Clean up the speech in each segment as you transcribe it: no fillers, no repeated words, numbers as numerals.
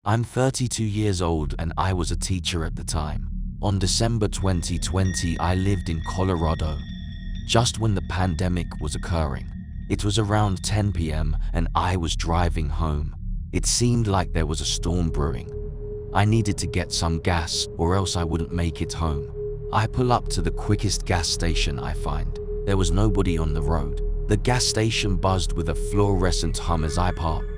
I'm 32 years old and I was a teacher at the time. On December 2020, I lived in Colorado, just when the pandemic was occurring. It was around 10 p.m. and I was driving home. It seemed like there was a storm brewing. I needed to get some gas or else I wouldn't make it home. I pull up to the quickest gas station I find. There was nobody on the road. The gas station buzzed with a fluorescent hum as I parked,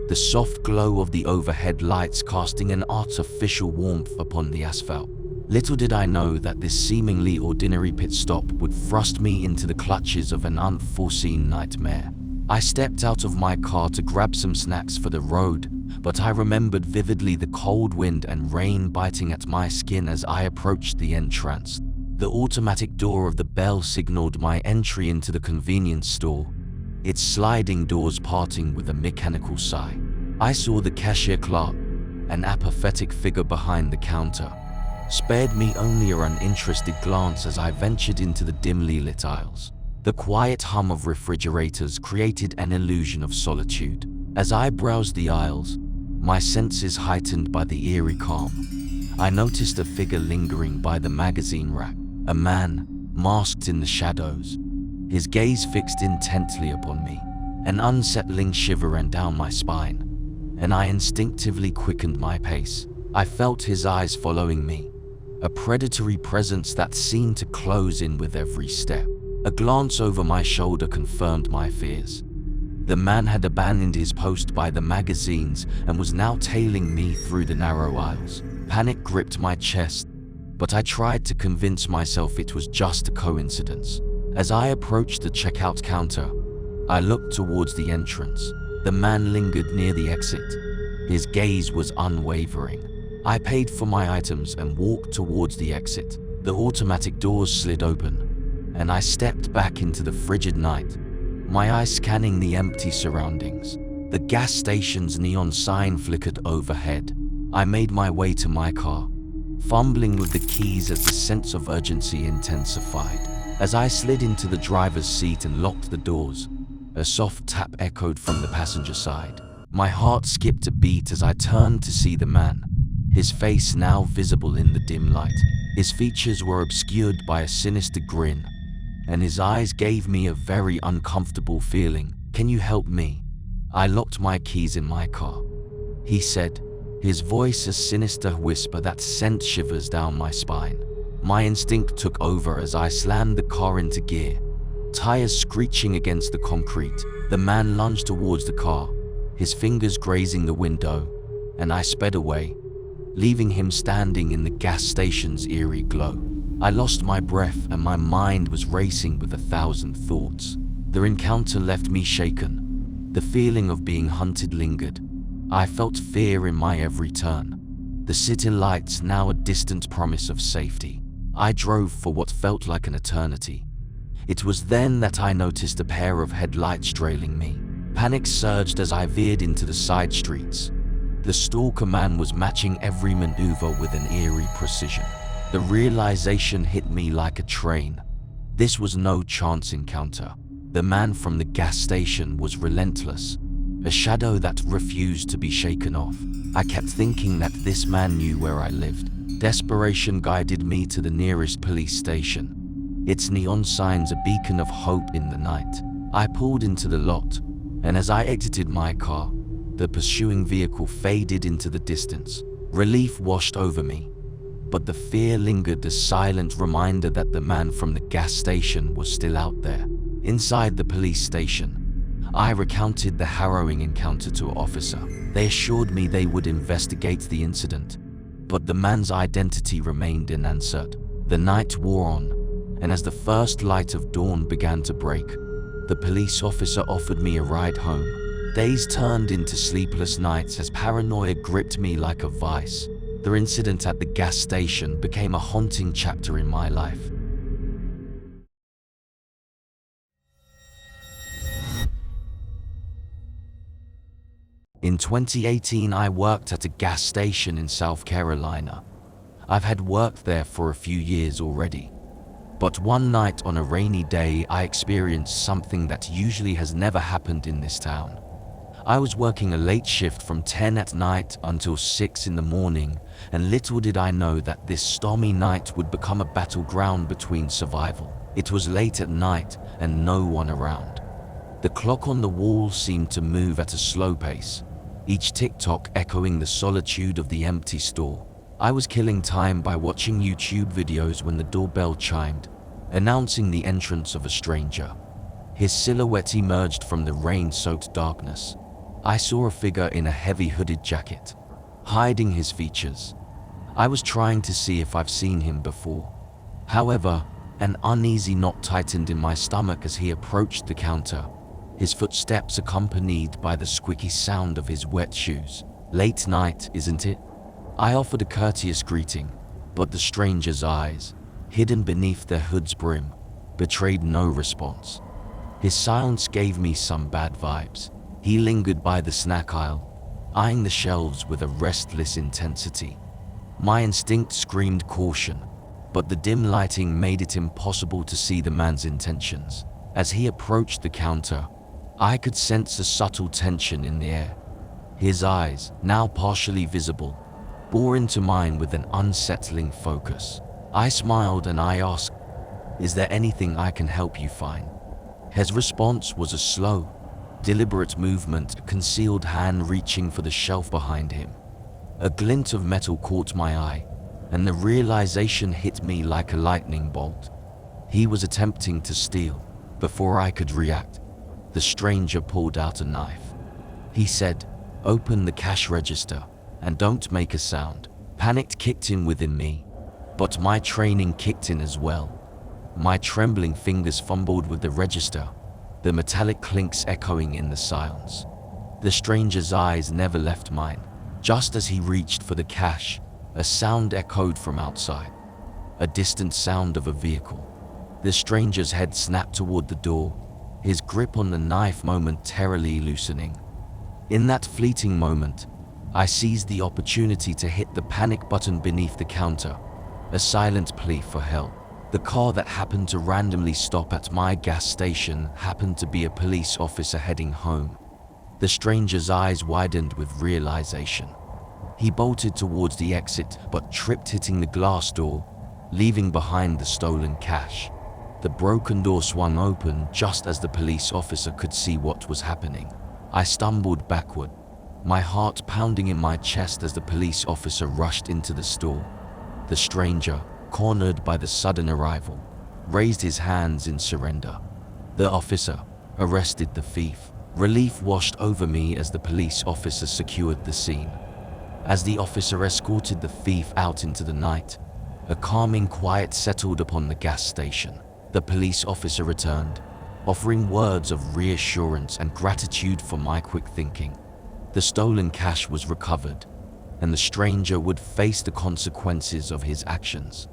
the soft glow of the overhead lights casting an artificial warmth upon the asphalt. Little did I know that this seemingly ordinary pit stop would thrust me into the clutches of an unforeseen nightmare. I stepped out of my car to grab some snacks for the road, but I remembered vividly the cold wind and rain biting at my skin as I approached the entrance. The automatic door of the bell signaled my entry into the convenience store, its sliding doors parting with a mechanical sigh. I saw the cashier clerk, an apathetic figure behind the counter, spared me only an uninterested glance as I ventured into the dimly lit aisles. The quiet hum of refrigerators created an illusion of solitude. As I browsed the aisles, my senses heightened by the eerie calm, I noticed a figure lingering by the magazine rack, a man, masked in the shadows, his gaze fixed intently upon me. An unsettling shiver ran down my spine, and I instinctively quickened my pace. I felt his eyes following me, a predatory presence that seemed to close in with every step. A glance over my shoulder confirmed my fears. The man had abandoned his post by the magazines and was now tailing me through the narrow aisles. Panic gripped my chest, but I tried to convince myself it was just a coincidence. As I approached the checkout counter, I looked towards the entrance. The man lingered near the exit. His gaze was unwavering. I paid for my items and walked towards the exit. The automatic doors slid open, and I stepped back into the frigid night, my eyes scanning the empty surroundings. The gas station's neon sign flickered overhead. I made my way to my car, fumbling with the keys as the sense of urgency intensified. As I slid into the driver's seat and locked the doors, a soft tap echoed from the passenger side. My heart skipped a beat as I turned to see the man, his face now visible in the dim light. His features were obscured by a sinister grin, and his eyes gave me a very uncomfortable feeling. "Can you help me? I locked my keys in my car," he said, his voice a sinister whisper that sent shivers down my spine. My instinct took over as I slammed the car into gear, tires screeching against the concrete. The man lunged towards the car, his fingers grazing the window, and I sped away, leaving him standing in the gas station's eerie glow. I lost my breath and my mind was racing with 1,000 thoughts. The encounter left me shaken. The feeling of being hunted lingered. I felt fear in my every turn, the city lights now a distant promise of safety. I drove for what felt like an eternity. It was then that I noticed a pair of headlights trailing me. Panic surged as I veered into the side streets. The stalker man was matching every maneuver with an eerie precision. The realization hit me like a train. This was no chance encounter. The man from the gas station was relentless, a shadow that refused to be shaken off. I kept thinking that this man knew where I lived. Desperation guided me to the nearest police station, its neon signs a beacon of hope in the night. I pulled into the lot, and as I exited my car, the pursuing vehicle faded into the distance. Relief washed over me, but the fear lingered, a silent reminder that the man from the gas station was still out there. Inside the police station, I recounted the harrowing encounter to an officer. They assured me they would investigate the incident, but the man's identity remained unanswered. The night wore on, and as the first light of dawn began to break, the police officer offered me a ride home. Days turned into sleepless nights as paranoia gripped me like a vice. The incident at the gas station became a haunting chapter in my life. In 2018, I worked at a gas station in South Carolina. I've had worked there for a few years already. But one night on a rainy day, I experienced something that usually has never happened in this town. I was working a late shift from 10 at night until 6 in the morning, and little did I know that this stormy night would become a battleground between survival. It was late at night and no one around. The clock on the wall seemed to move at a slow pace, each tick-tock echoing the solitude of the empty store. I was killing time by watching YouTube videos when the doorbell chimed, announcing the entrance of a stranger. His silhouette emerged from the rain-soaked darkness. I saw a figure in a heavy hooded jacket, hiding his features. I was trying to see if I've seen him before. However, an uneasy knot tightened in my stomach as he approached the counter, his footsteps accompanied by the squeaky sound of his wet shoes. "Late night, isn't it?" I offered a courteous greeting, but the stranger's eyes, hidden beneath their hood's brim, betrayed no response. His silence gave me some bad vibes. He lingered by the snack aisle, eyeing the shelves with a restless intensity. My instinct screamed caution, but the dim lighting made it impossible to see the man's intentions. As he approached the counter, I could sense a subtle tension in the air. His eyes, now partially visible, bore into mine with an unsettling focus. I smiled and I asked, "Is there anything I can help you find?" His response was a slow, deliberate movement, a concealed hand reaching for the shelf behind him. A glint of metal caught my eye, and the realization hit me like a lightning bolt. He was attempting to steal. Before I could react, the stranger pulled out a knife. He said, "Open the cash register and don't make a sound." Panic kicked in within me, but my training kicked in as well. My trembling fingers fumbled with the register, the metallic clinks echoing in the silence. The stranger's eyes never left mine. Just as he reached for the cash, a sound echoed from outside, a distant sound of a vehicle. The stranger's head snapped toward the door, his grip on the knife momentarily loosening. In that fleeting moment, I seized the opportunity to hit the panic button beneath the counter, a silent plea for help. The car that happened to randomly stop at my gas station happened to be a police officer heading home. The stranger's eyes widened with realization. He bolted towards the exit but tripped, hitting the glass door, leaving behind the stolen cash. The broken door swung open just as the police officer could see what was happening. I stumbled backward, my heart pounding in my chest as the police officer rushed into the store. The stranger, cornered by the sudden arrival, raised his hands in surrender. The officer arrested the thief. Relief washed over me as the police officer secured the scene. As the officer escorted the thief out into the night, a calming quiet settled upon the gas station. The police officer returned, offering words of reassurance and gratitude for my quick thinking. The stolen cash was recovered, and the stranger would face the consequences of his actions.